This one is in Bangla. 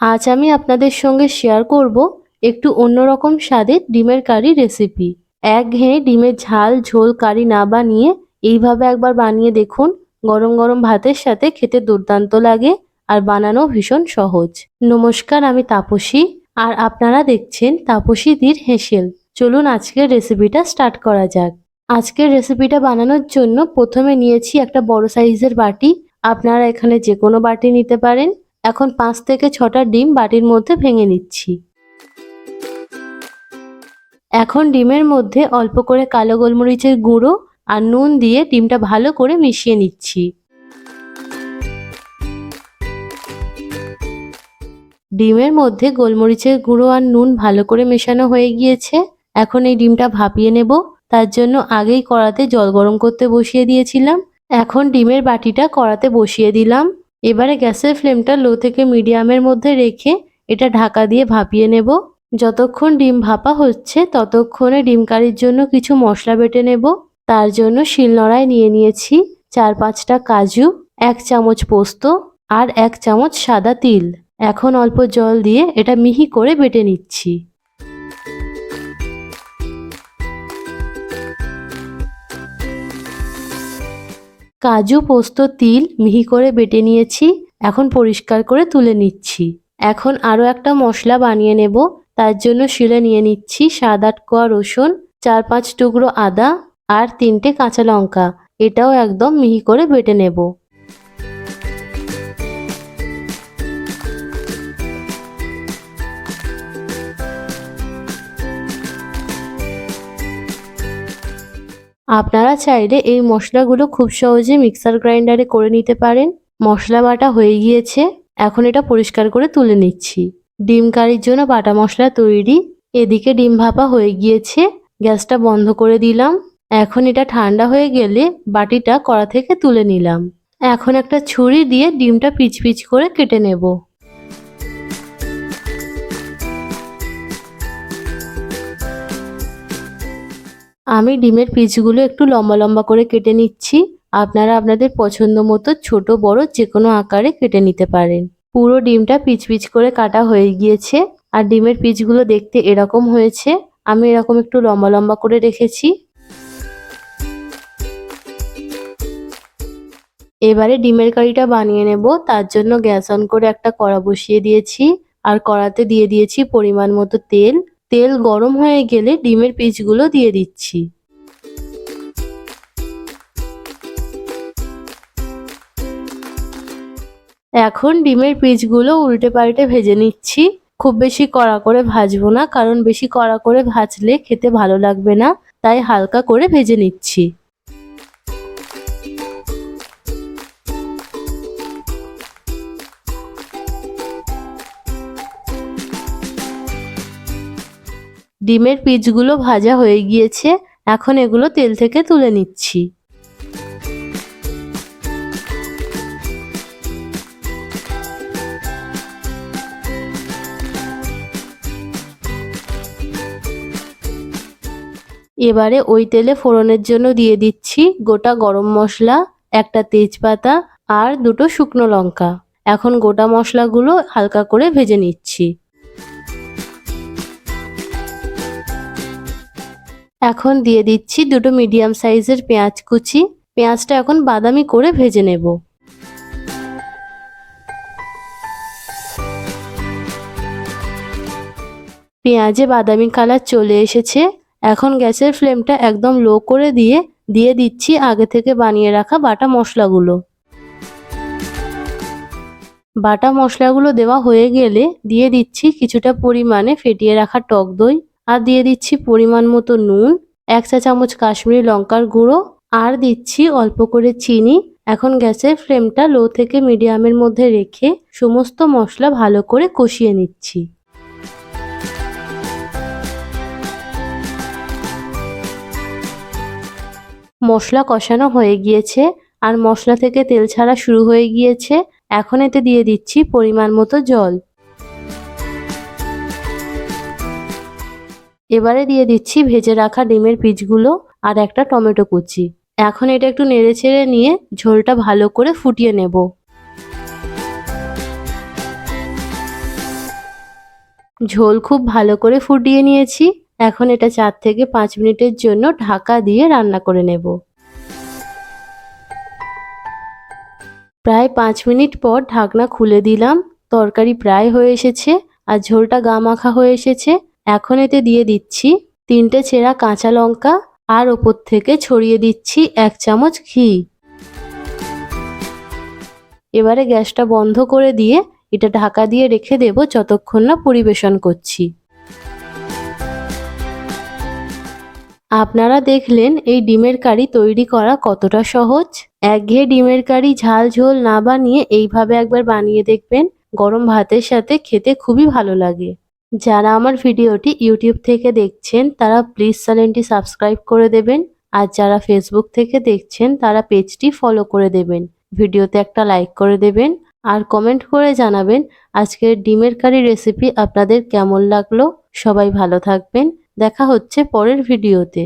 আজ আমি আপনাদের সঙ্গে শেয়ার করব একটু অন্যরকম স্বাদের ডিমের কারি রেসিপি। একঘেয়ে ডিমের ঝাল ঝোল কারি না বানিয়ে এইভাবে একবার বানিয়ে দেখুন। গরম গরম ভাতের সাথে খেতে দুর্দান্ত লাগে আর বানানো ভীষণ সহজ। নমস্কার, আমি তাপসী আর আপনারা দেখছেন তাপসীদির হেসেল। চলুন আজকের রেসিপিটা স্টার্ট করা যাক। আজকের রেসিপিটা বানানোর জন্য প্রথমে নিয়েছি একটা বড় সাইজের বাটি। আপনারা এখানে যে কোনো বাটি নিতে পারেন। এখন 5 থেকে 6টা ডিম বাটির মধ্যে ভেঙে নিচ্ছি। এখন ডিমের মধ্যে অল্প করে কালো গোলমরিচের গুঁড়ো আর নুন দিয়ে ডিমটা ভালো করে মিশিয়ে নিচ্ছি। ডিমের মধ্যে গোলমরিচের গুঁড়ো আর নুন ভালো করে মেশানো হয়ে গিয়েছে। এখন এই ডিমটা ভাপিয়ে নেব। তার জন্য আগেই কড়াতে জল গরম করতে বসিয়ে দিয়েছিলাম। এখন ডিমের বাটিটা কড়াতে বসিয়ে দিলাম। এবারে গ্যাসের ফ্লেমটা লো থেকে মিডিয়ামের মধ্যে রেখে এটা ঢাকা দিয়ে ভাপিয়ে নেব। যতক্ষণ ডিম ভাপা হচ্ছে ততক্ষণে ডিম কারির জন্য কিছু মশলা বেটে নেব। তার জন্য শিলনোড়ায় নিয়ে নিয়েছি 4-5টা কাজু, 1 চামচ পোস্ত আর 1 চামচ সাদা তিল। এখন অল্প জল দিয়ে এটা মিহি করে বেটে নিচ্ছি। কাজু, পোস্ত, তিল মিহি করে বেটে নিয়েছি। এখন পরিষ্কার করে তুলে নিচ্ছি। এখন আরও একটা মশলা বানিয়ে নেব। তার জন্য শিলে নিয়ে নিচ্ছি 7-8 কোয়া রসুন, 4-5 টুকরো আদা আর 3টে কাঁচা লঙ্কা। এটাও একদম মিহি করে বেটে নেব। আপনারা চাইলে এই মশলাগুলো খুব সহজে মিক্সার গ্রাইন্ডারে করে নিতে পারেন। মশলা বাটা হয়ে গিয়েছে। এখন এটা পরিষ্কার করে তুলে নিচ্ছি। ডিম কারির জন্য বাটা মশলা তৈরি। এদিকে ডিম ভাপা হয়ে গিয়েছে। গ্যাসটা বন্ধ করে দিলাম। এখন এটা ঠান্ডা হয়ে গেলে বাটিটা কড়া থেকে তুলে নিলাম। এখন একটা ছুরি দিয়ে ডিমটা পিচ পিচ করে কেটে নেব। আমি ডিমের পিসগুলো একটু লম্বা লম্বা করে কেটে নিচ্ছি। আপনারা আপনাদের পছন্দ মতো ছোট বড় যে কোনো আকারে কেটে নিতে পারেন। পুরো ডিমটা পিচ পিচ করে কাটা হয়ে গিয়েছে আর ডিমের পিসগুলো দেখতে এরকম হয়েছে। আমি এরকম একটু লম্বা লম্বা করে রেখেছি। এবারে ডিমের কারিটা বানিয়ে নেব। তার জন্য গ্যাস অন করে একটা কড়া বসিয়ে দিয়েছি আর কড়াতে দিয়ে দিয়েছি পরিমাণ মতো তেল। তেল গরম হয়ে গেলে ডিমের পিসগুলো দিয়ে দিচ্ছি। এখন ডিমের পিসগুলো উল্টে পাল্টে ভেজে নিচ্ছি। খুব বেশি কড়া করে ভাজবো না, কারণ বেশি কড়া করে ভাজলে খেতে ভালো লাগবে না, তাই হালকা করে ভেজে নিচ্ছি। ডিমের পিসগুলো ভাজা হয়ে গিয়েছে। এখন এগুলো তেল থেকে তুলে নিচ্ছি। এবারে ওই তেলে ফোড়নের জন্য দিয়ে দিচ্ছি গোটা গরম মশলা, একটা তেজপাতা আর 2টো শুকনো লঙ্কা। এখন গোটা মশলাগুলো হালকা করে ভেজে নিচ্ছি। এখন দিয়ে দিচ্ছি 2টো মিডিয়াম সাইজের পেঁয়াজ কুচি। পেঁয়াজটা এখন বাদামি করে ভেজে নেব। পেঁয়াজে বাদামি কালার চলে এসেছে। এখন গ্যাসের ফ্লেমটা একদম লো করে দিয়ে দিচ্ছি আগে থেকে বানিয়ে রাখা বাটা মশলাগুলো। বাটা মশলাগুলো দেওয়া হয়ে গেলে দিয়ে দিচ্ছি কিছুটা পরিমাণে ফেটিয়ে রাখা টক দই আর দিয়ে দিচ্ছি পরিমাণ মতো নুন, 1 চা চামচ কাশ্মীরি লঙ্কার গুঁড়ো আর দিচ্ছি অল্প করে চিনি। এখন গ্যাসের ফ্লেমটা লো থেকে মিডিয়ামের মধ্যে রেখে সমস্ত মশলা ভালো করে কষিয়ে নিচ্ছি। মশলা কষানো হয়ে গিয়েছে আর মশলা থেকে তেল ছাড়া শুরু হয়ে গিয়েছে। এখন এতে দিয়ে দিচ্ছি পরিমাণ মতো জল। এবারে দিয়ে দিচ্ছি ভেজে রাখা ডিমের পিসগুলো আর একটা টমেটো কুচি। এখন এটা একটু নেড়েচেড়ে নিয়ে ঝোলটা ভালো করে ফুটিয়ে নেব। ঝোল খুব ভালো করে ফুটিয়ে নিয়েছি। এখন এটা 4 থেকে 5 মিনিটের জন্য ঢাকা দিয়ে রান্না করে নেব। প্রায় 5 মিনিট পর ঢাকনা খুলে দিলাম। তরকারি প্রায় হয়ে এসেছে আর ঝোলটা গা মাখা হয়ে এসেছে। এখন এতে দিয়ে দিচ্ছি 3টে চেরা কাঁচা লঙ্কা আর ওপর থেকে ছড়িয়ে দিচ্ছি 1 চামচ ঘি। এবারে গ্যাসটা বন্ধ করে দিয়ে এটা ঢাকা দিয়ে রেখে দেব যতক্ষণ না পরিবেশন করছি। আপনারা দেখলেন এই ডিমের কারি তৈরি করা কতটা সহজ। একঘেয়ে ডিমের কারি ঝাল ঝোল না বানিয়ে এইভাবে একবার বানিয়ে দেখবেন। গরম ভাতের সাথে খেতে খুবই ভালো লাগে। যারা আমার ভিডিওটি ইউটিউব থেকে দেখছেন তারা প্লিজ চ্যানেলটি সাবস্ক্রাইব করে দেবেন। আর যারা ফেসবুক থেকে দেখছেন তারা পেজটি ফলো করে দেবেন। ভিডিওতে একটা লাইক করে দেবেন আর কমেন্ট করে জানাবেন আজকের ডিমের কারি রেসিপি আপনাদের কেমন লাগলো। সবাই ভালো থাকবেন। দেখা হচ্ছে পরের ভিডিওতে।